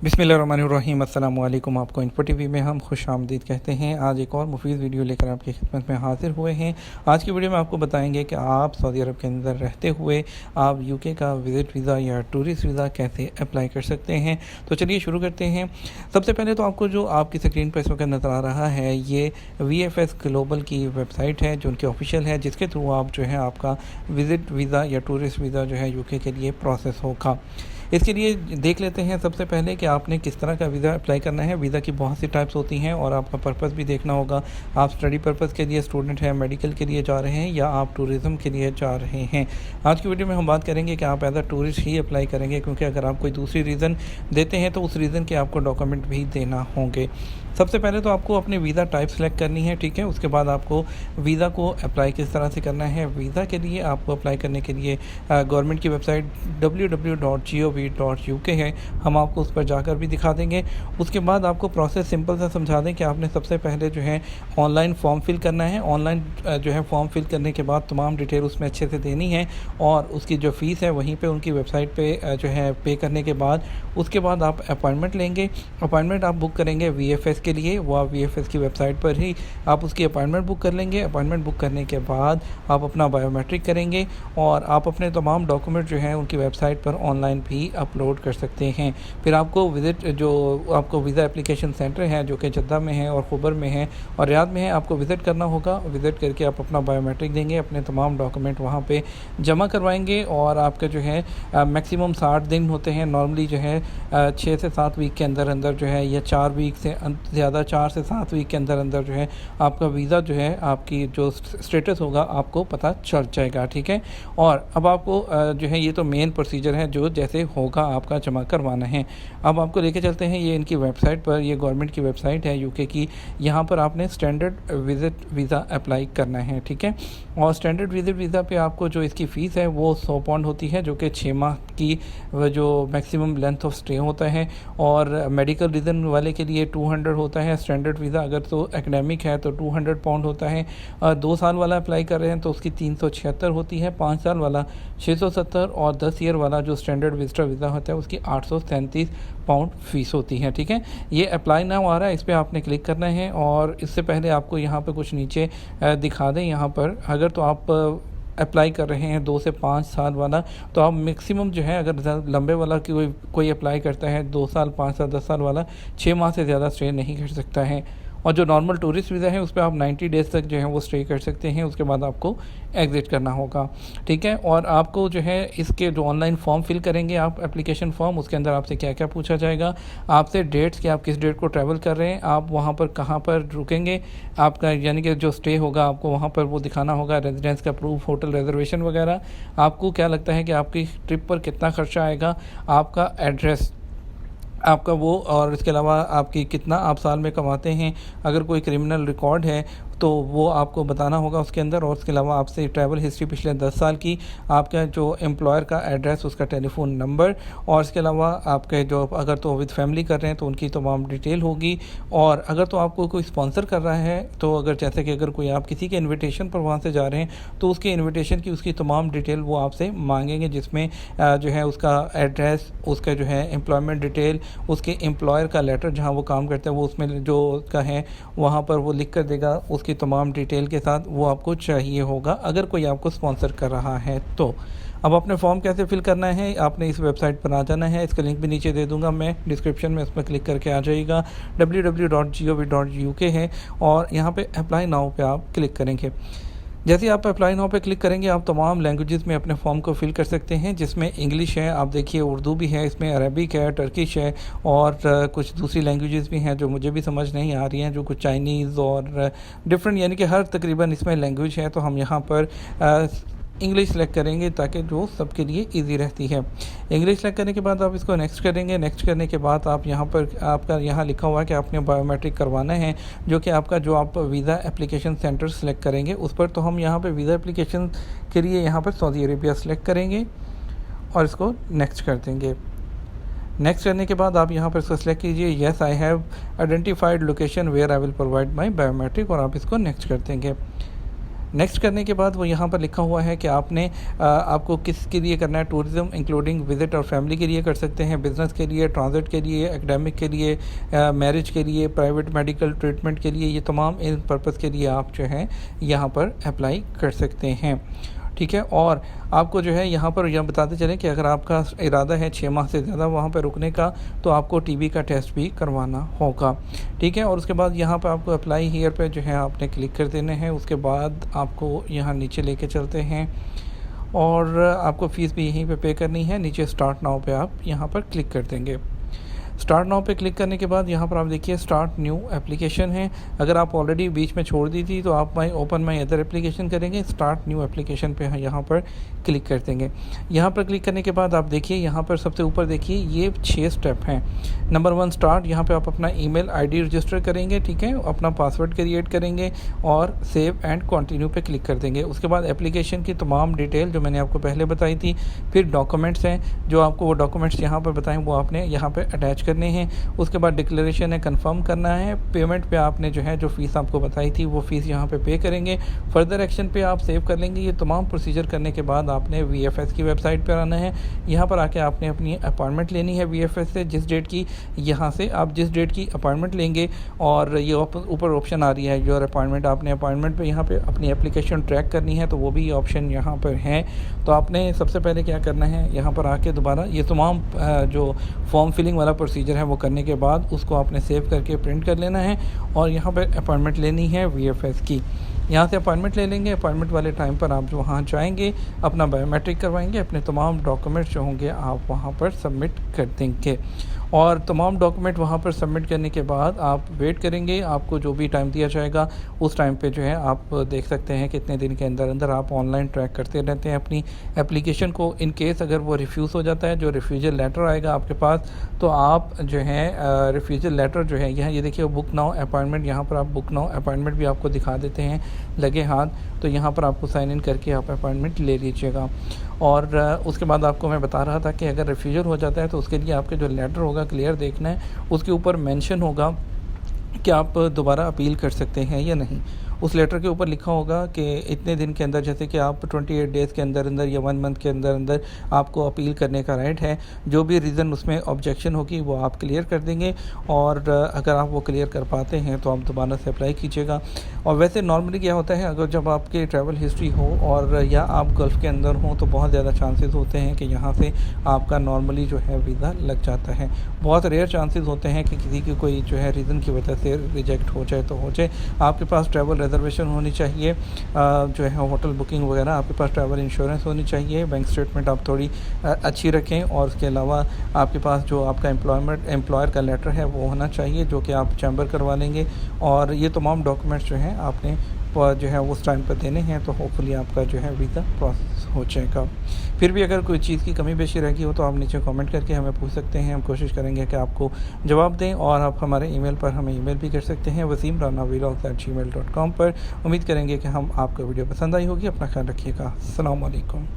बिस्मिल्लाहिर्रहमानिर्रहीम अस्सलाम वालेकुम। आपको इन्फो टीवी में हम खुश आमदीद कहते हैं। आज एक और मुफीद वीडियो लेकर आपकी खिदमत में हाजिर हुए हैं। आज की वीडियो में आपको बताएंगे कि आप सऊदी अरब के अंदर रहते हुए आप यूके का विज़िट वीज़ा या टूरिस्ट वीज़ा कैसे अप्लाई कर सकते हैं। तो चलिए शुरू करते हैं। सबसे पहले तो आपको जो आपकी स्क्रीन पर इस वक्त नज़र आ रहा है ये VFS ग्लोबल की वेबसाइट है जो उनकी ऑफिशियल है, जिसके थ्रू आप जो है आपका विज़िट वीज़ा या टूरिस्ट वीज़ा जो है यूके के लिए प्रोसेस होगा। इसके लिए देख लेते हैं सबसे पहले कि आपने किस तरह का वीज़ा अप्लाई करना है। वीज़ा की बहुत सी टाइप्स होती हैं और आपका पर्पस भी देखना होगा। आप स्टडी पर्पस के लिए स्टूडेंट हैं, मेडिकल के लिए जा रहे हैं या आप टूरिज़म के लिए जा रहे हैं। आज की वीडियो में हम बात करेंगे कि आप एज अ टूरिस्ट ही अप्लाई करेंगे, क्योंकि अगर आप कोई दूसरी रीज़न देते हैं तो उस रीज़न के आपको डॉक्यूमेंट भी देना होंगे। सबसे पहले तो आपको अपनी वीज़ा टाइप सेलेक्ट करनी है, ठीक है। उसके बाद आपको वीज़ा को अप्लाई किस तरह से करना है। वीज़ा के लिए आपको अप्लाई करने के लिए गवर्नमेंट की वेबसाइट www.gov.uk है, हम आपको उस पर जाकर भी दिखा देंगे। उसके बाद आपको प्रोसेस सिंपल सा समझा दें कि आपने सबसे पहले जो है ऑनलाइन फॉर्म फिल करना है। ऑनलाइन जो है फॉर्म फिल करने के बाद तमाम डिटेल उसमें अच्छे से देनी है और उसकी जो फ़ीस है वहीं पे उनकी वेबसाइट पे जो है पे करने के बाद उसके बाद आप अपॉइंटमेंट लेंगे। अपॉइंटमेंट आप बुक करेंगे VFS के लिए, वो VFS की वेबसाइट पर ही आप उसकी अपॉइंटमेंट बुक कर लेंगे। अपॉइंटमेंट बुक करने के बाद आप अपना बायोमेट्रिक करेंगे और आप अपने तमाम डॉक्यूमेंट जो हैं उनकी वेबसाइट पर ऑनलाइन भी अपलोड कर सकते हैं। फिर आपको आपको वीज़ा एप्लीकेशन सेंटर है जो कि जद्दा में है और खुबर में है और रियाद में है, आपको विज़िट करना होगा। विज़िट करके आप अपना बायोमेट्रिक देंगे, अपने तमाम डॉक्यूमेंट वहाँ पे जमा करवाएंगे और आपका जो है मैक्सिमम 60 दिन होते हैं। नॉर्मली जो है 6 से 7 वीक के अंदर अंदर जो है या 4 वीक से ज़्यादा 4 से 7 वीक के अंदर अंदर जो है आपका वीज़ा जो है आपकी जो स्टेटस होगा आपको पता चल जाएगा, ठीक है। और अब आपको जो है ये तो मेन प्रोसीजर है जो जैसे होगा आपका जमा करवाना है। अब आपको लेके चलते हैं ये इनकी वेबसाइट पर, ये गवर्नमेंट की वेबसाइट है यूके की। यहाँ पर आपने स्टैंडर्ड विज़िट वीज़ा अप्लाई करना है, ठीक है। और स्टैंडर्ड विज़िट वीज़ा पे आपको जो इसकी फ़ीस है वो 100 पाउंड होती है, जो कि 6 माह की जो मैक्सिमम लेंथ ऑफ स्टे होता है। और मेडिकल रीज़न वाले के लिए 200 होता है स्टैंडर्ड वीज़ा। अगर तो एकेडमिक है तो 200 पाउंड होता है। 2 साल वाला अप्लाई कर रहे हैं तो उसकी 376 होती है। 5 साल वाला 670 और 10 ईयर वाला जो स्टैंडर्ड विजिटर वीज़ा होता है उसकी 837 पाउंड फ़ीस होती है, ठीक है। ये अप्लाई नाउ आ रहा है, इस पर आपने क्लिक करना है और इससे पहले आपको यहाँ पर कुछ नीचे दिखा दें। यहाँ पर अगर तो आप अप्लाई कर रहे हैं 2 से 5 साल वाला तो आप मैक्सिमम जो है अगर लंबे वाला कोई अप्लाई करता है 2 साल 5 साल 10 साल वाला 6 माह से ज़्यादा स्टे नहीं कर सकता है। और जो नॉर्मल टूरिस्ट वीज़ा है उस पर आप 90 डेज़ तक जो है वो स्टे कर सकते हैं। उसके बाद आपको एग्ज़िट करना होगा, ठीक है। और आपको जो है इसके जो ऑनलाइन फॉर्म फिल करेंगे आप एप्लीकेशन फॉर्म, उसके अंदर आपसे क्या क्या पूछा जाएगा। आपसे डेट्स कि आप किस डेट को ट्रैवल कर रहे हैं, आप वहाँ पर कहाँ पर रुकेंगे, आपका यानी कि जो स्टे होगा आपको वहाँ पर वो दिखाना होगा, रेजिडेंस का प्रूफ, होटल रिजर्वेशन वगैरह। आपको क्या लगता है कि आपकी ट्रिप पर कितना खर्चा आएगा, आपका एड्रेस आपका वो, और इसके अलावा आपकी कितना आप साल में कमाते हैं, अगर कोई क्रिमिनल रिकॉर्ड है तो वो आपको बताना होगा उसके अंदर। और उसके अलावा आपसे ट्रैवल हिस्ट्री पिछले 10 साल की, आपका जो एम्प्लॉयर का एड्रेस, उसका टेलीफोन नंबर, और इसके अलावा आपके जो अगर तो विद फैमिली कर रहे हैं तो उनकी तमाम डिटेल होगी। और अगर तो आपको कोई स्पॉन्सर कर रहा है तो अगर जैसे कि अगर कोई आप किसी के इन्विटेशन पर वहाँ से जा रहे हैं तो उसके इन्विटेशन की उसकी तमाम डिटेल वो आपसे मांगेंगे, जिसमें जो है उसका एड्रेस, उसका जो है एम्प्लॉयमेंट डिटेल, उसके एम्प्लॉयर का लेटर जहाँ वो काम करते हैं वो उसमें जो उसका है वहाँ पर वो लिख कर देगा, उसकी तमाम डिटेल के साथ वो आपको चाहिए होगा अगर कोई आपको स्पॉन्सर कर रहा है तो। अब अपने फॉर्म कैसे फिल करना है, आपने इस वेबसाइट पर आ जाना है। इसका लिंक भी नीचे दे दूंगा मैं डिस्क्रिप्शन में, उस पर क्लिक करके आ जाइएगा। www.gov.uk है और यहाँ पे अप्लाई नाउ पे आप क्लिक करेंगे। जैसे आप अप्लाई नाउ पे क्लिक करेंगे आप तमाम लैंग्वेजेस में अपने फॉर्म को फिल कर सकते हैं, जिसमें इंग्लिश है, आप देखिए उर्दू भी है, इसमें अरबिक है, टर्किश है और कुछ दूसरी लैंग्वेजेस भी हैं जो मुझे भी समझ नहीं आ रही हैं, जो कुछ चाइनीज़ और डिफरेंट, यानी कि हर तकरीबन इसमें लैंग्वेज है। तो हम यहाँ पर इंग्लिश सेलेक्ट करेंगे ताकि जो सबके लिए इजी रहती है। इंग्लिश सेलेक्ट करने के बाद आप इसको नेक्स्ट करेंगे। नेक्स्ट करने के बाद आप यहाँ पर आपका यहाँ लिखा हुआ है कि आपने बायोमेट्रिक करवाना है, जो कि आपका जो आप वीज़ा एप्लीकेशन सेंटर सेलेक्ट करेंगे उस पर। तो हम यहाँ पर वीज़ा एप्लीकेशन के लिए यहाँ पर सऊदी अरेबिया सेलेक्ट करेंगे और इसको नेक्स्ट कर देंगे। नेक्स्ट करने के बाद आप यहाँ पर इसको सेलेक्ट कीजिए, yes I have identified location where I will provide my biometric, और आप इसको नेक्स्ट कर देंगे। नेक्स्ट करने के बाद वो यहाँ पर लिखा हुआ है कि आपने आपको किसके लिए करना है, टूरिज़्म इंक्लूडिंग विज़िट और फैमिली के लिए कर सकते हैं, बिज़नेस के लिए, ट्रांजिट के लिए, एकेडमिक के लिए, मैरिज के लिए, प्राइवेट मेडिकल ट्रीटमेंट के लिए, ये तमाम इन पर्पज़ के लिए आप जो है यहाँ पर अप्लाई कर सकते हैं। ठीक है, और आपको जो है यहाँ पर यह बताते चलें कि अगर आपका इरादा है 6 माह से ज़्यादा वहाँ पर रुकने का, तो आपको टीबी का टेस्ट भी करवाना होगा। ठीक है, और उसके बाद यहाँ पर आपको अप्लाई हियर पे जो है आपने क्लिक कर देने हैं। उसके बाद आपको यहाँ नीचे लेके चलते हैं और आपको फ़ीस भी यहीं पे पे करनी है। नीचे स्टार्ट नाउ पे आप यहाँ पर क्लिक कर देंगे। स्टार्ट नाउ पे क्लिक करने के बाद यहाँ पर आप देखिए स्टार्ट न्यू एप्लीकेशन है। अगर आप ऑलरेडी बीच में छोड़ दी थी तो आप ओपन माई अदर एप्लीकेशन करेंगे, स्टार्ट न्यू एप्लीकेशन पे यहाँ पर क्लिक कर देंगे। यहाँ पर क्लिक करने के बाद आप देखिए यहाँ पर सबसे ऊपर देखिए ये 6 स्टेप हैं। नंबर 1 स्टार्ट, यहाँ पे आप अपना ईमेल आईडी रजिस्टर करेंगे। ठीक है, अपना पासवर्ड क्रिएट करेंगे और सेव एंड कंटिन्यू पे क्लिक कर देंगे। उसके बाद एप्लीकेशन की तमाम डिटेल जो मैंने आपको पहले बताई थी, फिर डॉक्यूमेंट्स हैं जो आपको वो डॉक्यूमेंट्स यहाँ पर बताएं वो आपने यहाँ पे अटैच करने हैं। उसके बाद डिक्लेरेशन है, कंफर्म करना है। पेमेंट पे आपने जो है जो फ़ीस आपको बताई थी वो फ़ीस यहाँ पे करेंगे। फर्दर एक्शन पे आप सेव कर लेंगे। ये तमाम प्रोसीजर करने के बाद आपने VFS की वेबसाइट पर आना है। यहाँ पर आके आपने अपनी अपॉइंटमेंट लेनी है VFS से, जिस डेट की यहाँ से आप जिस डेट की अपॉइंटमेंट लेंगे, और ये ऊपर ऑप्शन आ रही है योर अपॉइंटमेंट, आपने अपॉइंटमेंट पे यहाँ पे अपनी एप्लीकेशन ट्रैक करनी है, तो वो भी ऑप्शन यहाँ पर है। तो आपने सबसे पहले क्या करना है, यहाँ पर आके दोबारा ये तमाम जो फॉर्म फिलिंग वाला प्रोसीजर है वो करने के बाद उसको आपने सेव करके प्रिंट कर लेना है और यहाँ पर अपॉइंटमेंट लेनी है VFS की। यहाँ से अपॉइंटमेंट ले लेंगे। अपॉइंटमेंट वाले टाइम पर आप जो वहाँ जाएंगे, अपना बायोमेट्रिक करवाएंगे, अपने तमाम डॉक्यूमेंट्स जो होंगे आप वहाँ पर सबमिट कर देंगे। और तमाम डॉक्यूमेंट वहाँ पर सबमिट करने के बाद आप वेट करेंगे। आपको जो भी टाइम दिया जाएगा उस टाइम पे जो है आप देख सकते हैं कितने दिन के अंदर अंदर आप ऑनलाइन ट्रैक करते रहते हैं अपनी एप्लीकेशन को। इन केस अगर वो रिफ्यूज़ हो जाता है, जो रिफ्यूज़ल लेटर आएगा आपके पास, तो आप जो है रिफ्यूज़ल लेटर जो है यहाँ ये देखिए बुक नाउ अपॉइंटमेंट, यहाँ पर आप बुक नाउ अपॉइंटमेंट भी आपको दिखा देते हैं लगे हाथ। तो यहाँ पर आपको साइन इन करके आप अपॉइंटमेंट ले लीजिएगा। और उसके बाद आपको मैं बता रहा था कि अगर रिफ्यूज़ल हो जाता है तो उसके लिए आपके जो लेटर होगा क्लियर देखना है, उसके ऊपर मेंशन होगा कि आप दोबारा अपील कर सकते हैं या नहीं। उस लेटर के ऊपर लिखा होगा कि इतने दिन के अंदर, जैसे कि आप 28 डेज़ के अंदर अंदर या 1 मंथ के अंदर अंदर आपको अपील करने का राइट है। जो भी रीज़न उसमें ऑब्जेक्शन होगी वो आप क्लियर कर देंगे, और अगर आप वो क्लियर कर पाते हैं तो आप दोबारा से अप्लाई कीजिएगा। और वैसे नॉर्मली क्या होता है, अगर जब आपकी ट्रैवल हिस्ट्री हो और या आप गल्फ़ के अंदर हों तो बहुत ज़्यादा चांसेस होते हैं कि यहाँ से आपका नॉर्मली जो है वीज़ा लग जाता है। बहुत रेयर चांसेस होते हैं कि किसी की कोई जो है रीज़न की वजह से रिजेक्ट हो जाए तो हो जाए। आपके पास ट्रैवल रिजर्वेशन होनी चाहिए, जो है होटल बुकिंग वगैरह, आपके पास ट्रैवल इंश्योरेंस होनी चाहिए, बैंक स्टेटमेंट आप थोड़ी अच्छी रखें, और उसके अलावा आपके पास जो आपका एम्प्लॉयर का लेटर है वो होना चाहिए जो कि आप चैम्बर करवा लेंगे। और ये तमाम डॉक्यूमेंट्स जो हैं आपने जो है उस टाइम पर देने हैं, तो होपफुली आपका जो है वीज़ा प्रोसेस हो जाएगा। फिर भी अगर कोई चीज़ की कमी पेशी रह गई हो तो आप नीचे कमेंट करके हमें पूछ सकते हैं। हम कोशिश करेंगे कि आपको जवाब दें, और आप हमारे ईमेल पर हमें ईमेल भी कर सकते हैं wasimranavlogs@gmail.com पर। उम्मीद करेंगे कि हम आपको वीडियो पसंद आई होगी। अपना ख्याल रखिएगा। अस्सलाम वालेकुम।